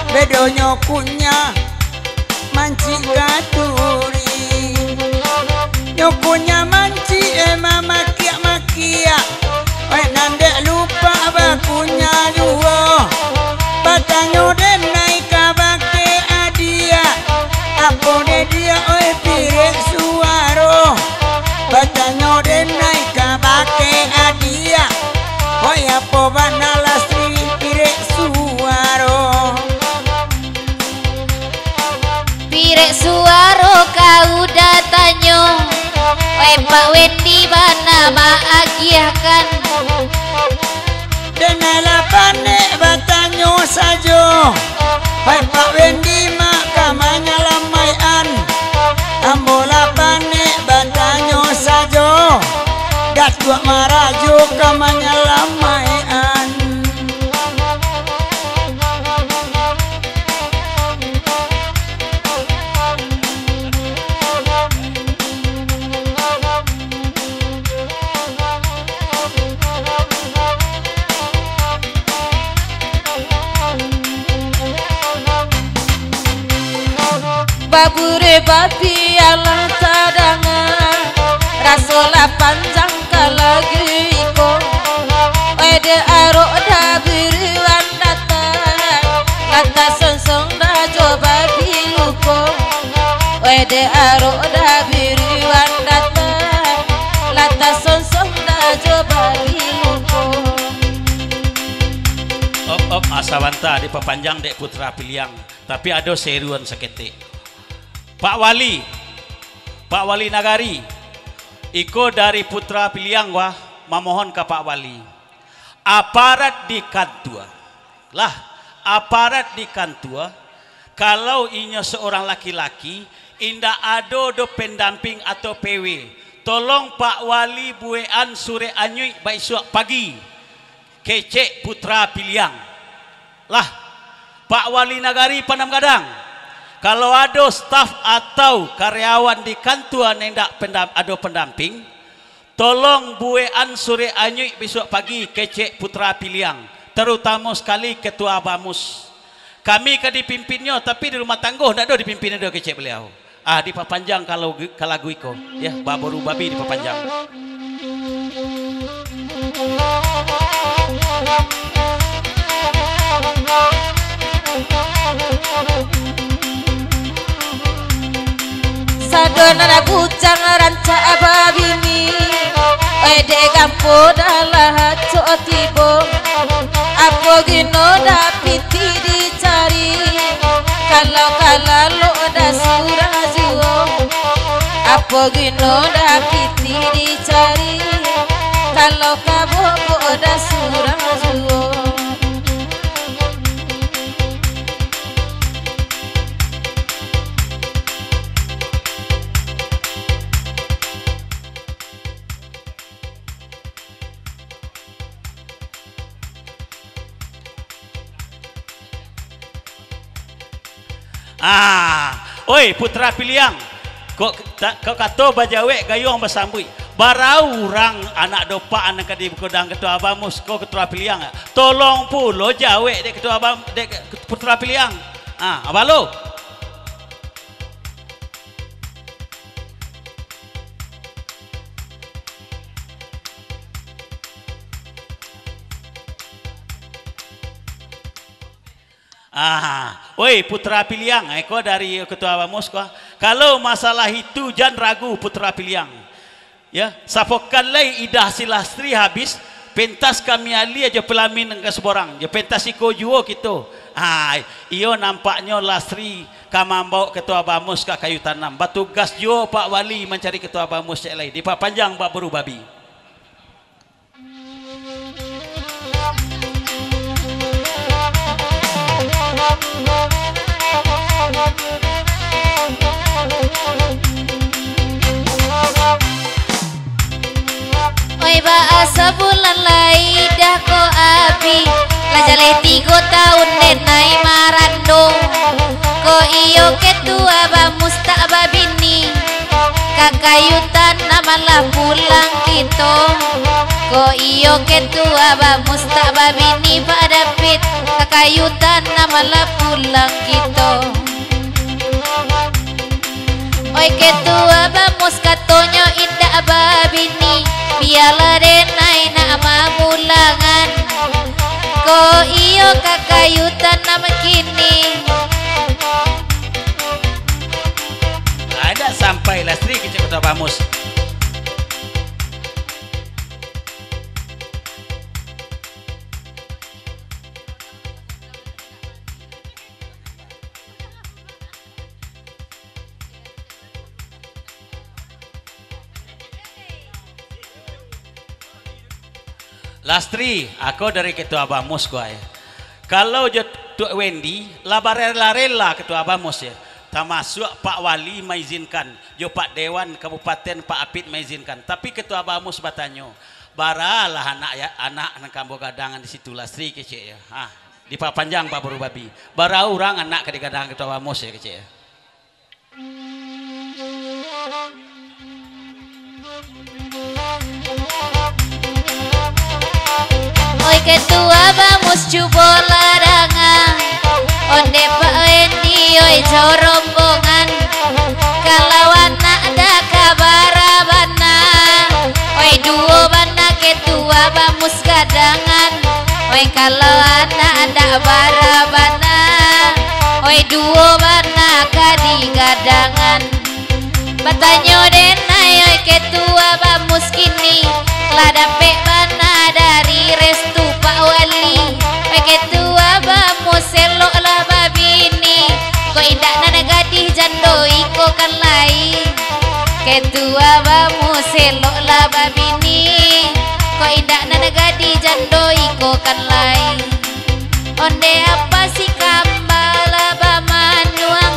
bedonyo kunya manci katuri nyokunya manci mama makia nande lupa bakunya juo batanyo den naik kabake adia apone dia oi pire suara Hai Pak Wendy bana bahagiakan Denala panik batanyo sajo Hai Pak Wendy makamanya lamaian Ambola panik batanyo sajo Gatua maraju kamanya lamaian Babure babi Allah tadangan Rasola panjang kalagi iko Wede arok da biruan datang Lata sonsong da jo babi luko Wede arok da biruan datang Lata sonsong da jo babi luko Op asawanta di papanjang dek putra piliang tapi ada seruan seketik Pak Wali Nagari iko dari putra piliang wah memohon ke Pak Wali aparat di kantua lah aparat di kantua kalau inya seorang laki-laki indah ado do pendamping atau PW tolong Pak Wali buean sore anyui baisuk pagi kecek putra piliang lah Pak Wali Nagari Panam Gadang kalau ada staf atau karyawan di kantor nendak ada pendamping, tolong buean sore anyui besok pagi kecek putra piliang, terutama sekali ketua Bamus. Kami kan dipimpinnya, tapi di rumah tangguh tidak ada dipimpin ada kecek beliau. Di papanjang kalau lagu iko, ya baboru babi di papanjang. Sadona bujang ranca ababini Wede gampo dalah cotibo Apo gino dapiti dicari Kalau lo da surajuo Apo gino dapiti dicari Kalau kabobo da surajuo Oi putra piliang kok kata bajawek gayung bersambui barau orang anak dopa anak kadi kodang ketua Bamus kau ketua piliang tolong pulo jawek dek ketua dek putra piliang apa lo woi putra piliang, eko dari ketua Bamus kau. Kalau masalah itu jangan ragu putra piliang. Ya, sapokan lay idah silastri habis, pentas kami ali aja pelamin ke seborang. Ya pentas iko juo gitu. Iyo nampaknya lastri kamambau ketua Bamus ke kayu tanam. Batugas juo Pak Wali mencari ketua Bamus cek lay. Di papanjang bak beru babi. Oi bahasa bulan lai dah ko api Lajale 3 tahun denai marandong Ko iyo ketua Bamus tak babini Kakayutan namalah pulang kita Ko iyo ketua Bamus tak babini Pak David Kakayutan namalah pulang kita Oi ketua Bamus katonyo indah babini Biala denai nama bulangan Ko iyo kakayutan nama kini Ada sampai lastri kecil ketua Bamus. Lastri, aku dari ketua Bamus gua ya. Kalau je Tuk Wendy, rela ketua Bamus ya. Termasuk Pak Wali mengizinkan, jo Pak Dewan Kabupaten Pak Apit mengizinkan. Tapi ketua Bamus bertanya, baralah anak ya, anak kambo gadangan di situ Lastri kecil ya. Di Pak Panjang Pak Buru Babi. Bara orang anak ke di gadangan ketua Bamus ya kecil ya. Oi ketua Bamus cubo larangan, onde Pak Wendy oi rombongan, kalau anak ada kabar bana, oi duo bana ketua Bamus gadangan, oi kalau anak ada barabana, oi duo bana kadi gadangan, batanyo denai oi ketua Bamus kini, ladape bana dari restu Pak Wali, ketua Bamus selok lah babini, kok indak nana gadih jando iko kan lai, ketua Bamus selok lah babini, kok indak nana gadih jando iko kan lai, onde apa si kambala bamanuang,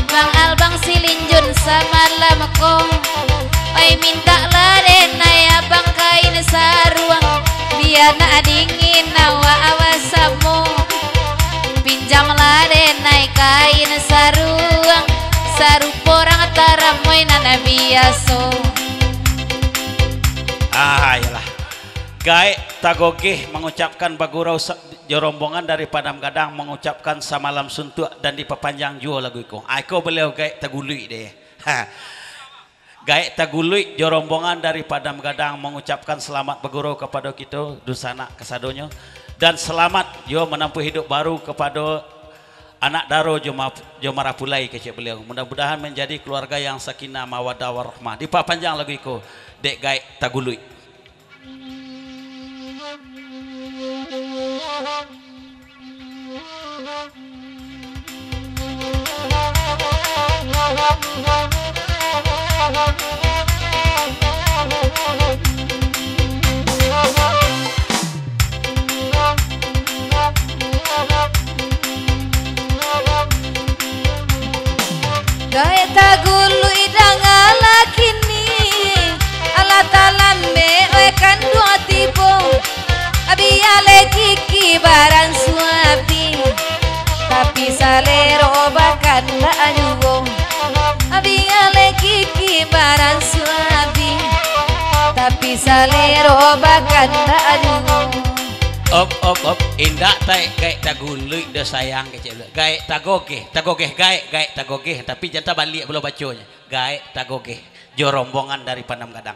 bang albang silinjun sama lamako, oi minta lah denai abang kain saruang, biar nak dingin nawa awasamu, pinjam lah denai kain saruang, saru porang taramoy nana biaso. Yalah. Gaek Tagogeh mengucapkan bagurau rombongan dari Padam Gadang mengucapkan samalam suntuk dan diperpanjang juga lagu itu. Aku beliau gaek Tagului deh. Gaek Tagului rombongan dari Padam Gadang mengucapkan selamat bagurau kepada kita dusana kesadonyo dan selamat yo menempuh hidup baru kepada anak daro jo marapulai kecil beliau. Mudah-mudahan menjadi keluarga yang sakinah mawaddah warahmah. Diperpanjang lagu itu dek Gaek Tagului. Gaek Tagului dangala kini, ala talambe oi kandu atipo, abi ale kiki baran suapi, tapi salero bakan da anyugo, abi ale kiki baran suapi, tapi salero bakan da anyugo. Op indak tai Gaek Tagului dah sayang kecil Gaek Tagogeh Gaek Tagogeh tapi jangan balik belum bacanya Gaek Tagogeh jo rombongan dari Padam Gadang.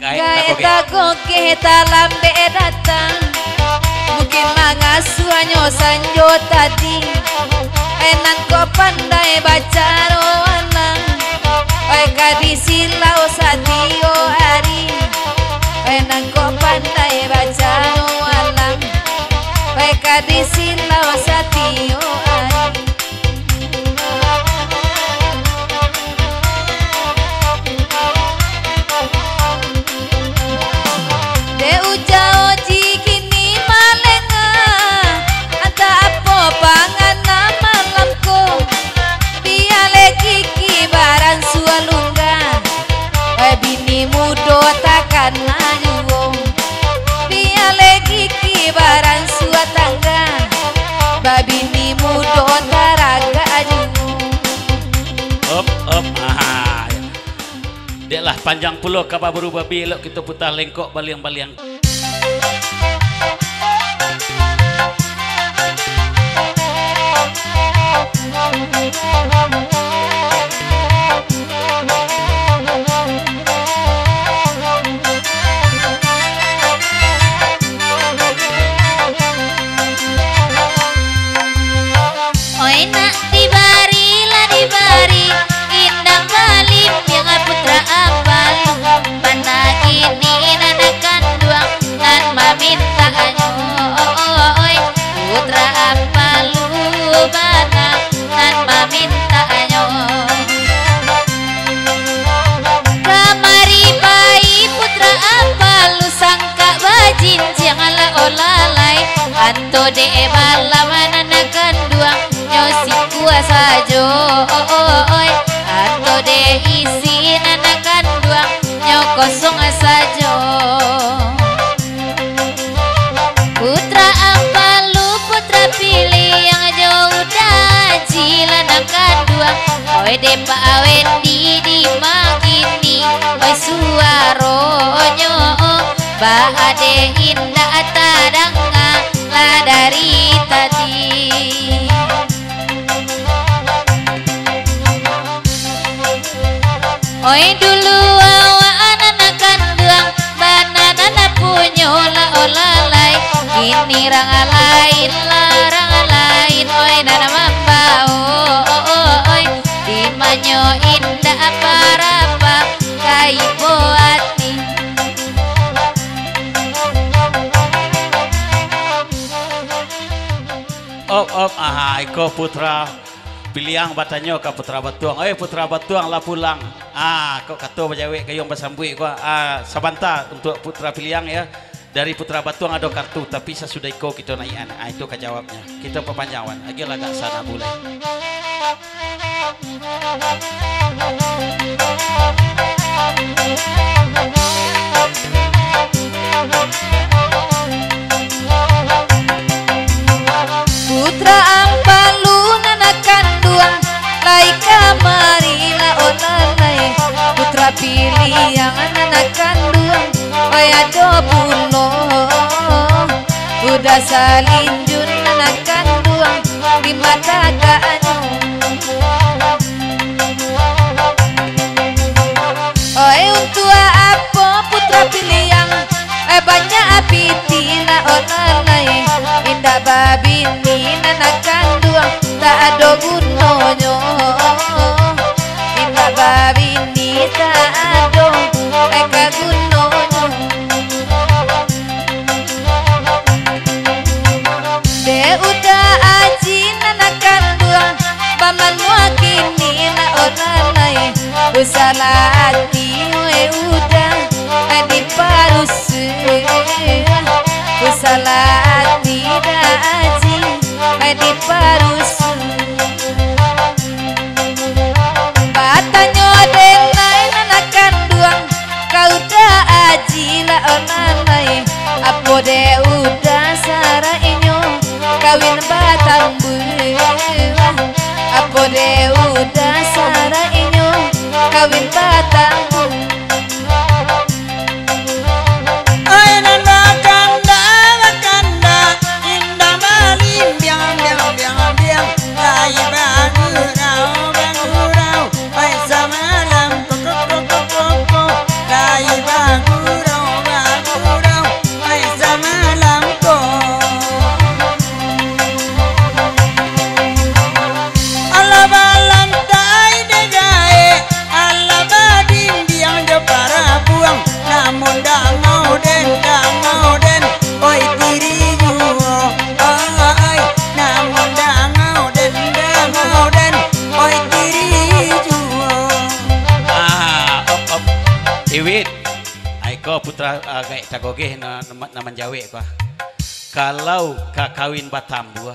Gaek Tagogeh talambe datang, mungkin mangasuhanyo sanjo tadi, enak kok pandai baca roalang, oi kadisilau satio hari, enak kok pandai baca roalang, oi kadisilau satio hari. De ujao kini malenga, anta apa pangana malamku, biale kiki baran sualungga, bini mudo takkan ajuwo, biale kiki baran suatangga, babini mudo taraga ajuwo. Op dek lah panjang pulau kapal Buru Babi elok kita putar lengkok baliang-baliang. Oi nak dibari lah dibari, indah malim yang putra abal, mana kini nanakan duang panjang ala olalai anto de balaman nakan dua nyosi kuasa jo anto de isi nakan dua nyokosong sajo putra ampalu putra pilih yang jauh daji lanakan dua oe de pak awendi di magini oe suaronyo ba ade indah tadanga lah dari tadi oe dulu anak duang banana punyo la olalai ini rang lain larang lain oi nana mambao oi dimanyo indah parapa kai boati op iko putra piliang batanyo ka putra batuang putra batuang lah pulang kok kato bajawe kayong basambui ko sabanta untuk putra piliang ya dari putra batuang ada kartu tapi sesudah iko kita naikan itu kejawabnya kita perpanjangan lagi lagak sana boleh putra ampalu nanakan dua lai kamari la olalai putra pilih yang nanakan dua waya do pulo udah salinjun nanakan dua di mata kaanu oi untuk apa putra pilih yang banyak api tina olalai indah babini nanakan dua tak ada gunanya indah babini tak ada eka gunanya de udah aji nanakan dua paman wakini la olalai usalah hati udah di parus usalah tidak aji di parus batanyo denai nanakan duang kau dah aji la olalai apo de udah sarainyo kawin batang buah apo de udah sarainyo kawin batang putra kayak tagoge naman jawe ko kalau kakawin batambu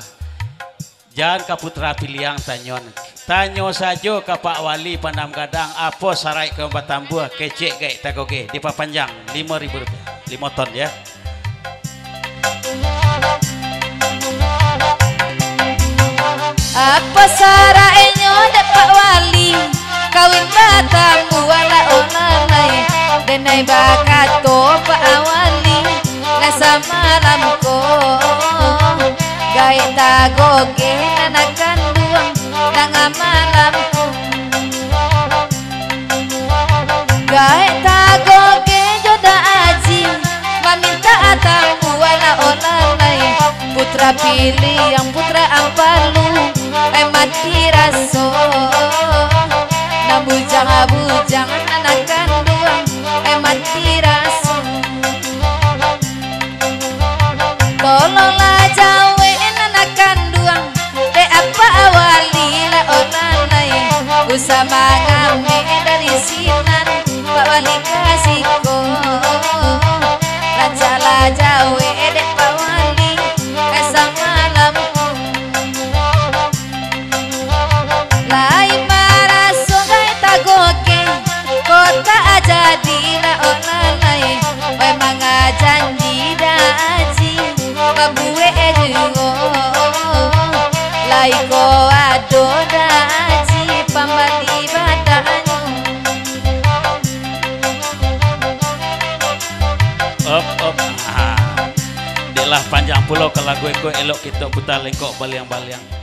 jangan ka putra piliang tanyo sajo ka Pak Wali Pandam Gadang apa sarai ke batambu kecek kayak tagoge di papanjang 5.000 rupiah 5 ton ya apa sarainya dek Pak Wali kawin batambu wala olalai denai bakato Pak Wali nasa malamko gaya tagoge nanakan duang nanga malamko gaya tagoge joda aji maminta atambu wala olalai putra pilih yang putra ampalu mati raso bujang nanakan duang mati raso tolonglah jawe nanakan duang te apa Wali la olalai usama ngame dari sinan Pak Wali kasihko rancala jawe dek pawali kesang malam lai para sungai tagoke kota jadi la olalai we manga janji daji babue eduo lai ko ado daji pambati badanyo op delah panjang pulau kalau gue elok kita putar lengkok baliang-baliang.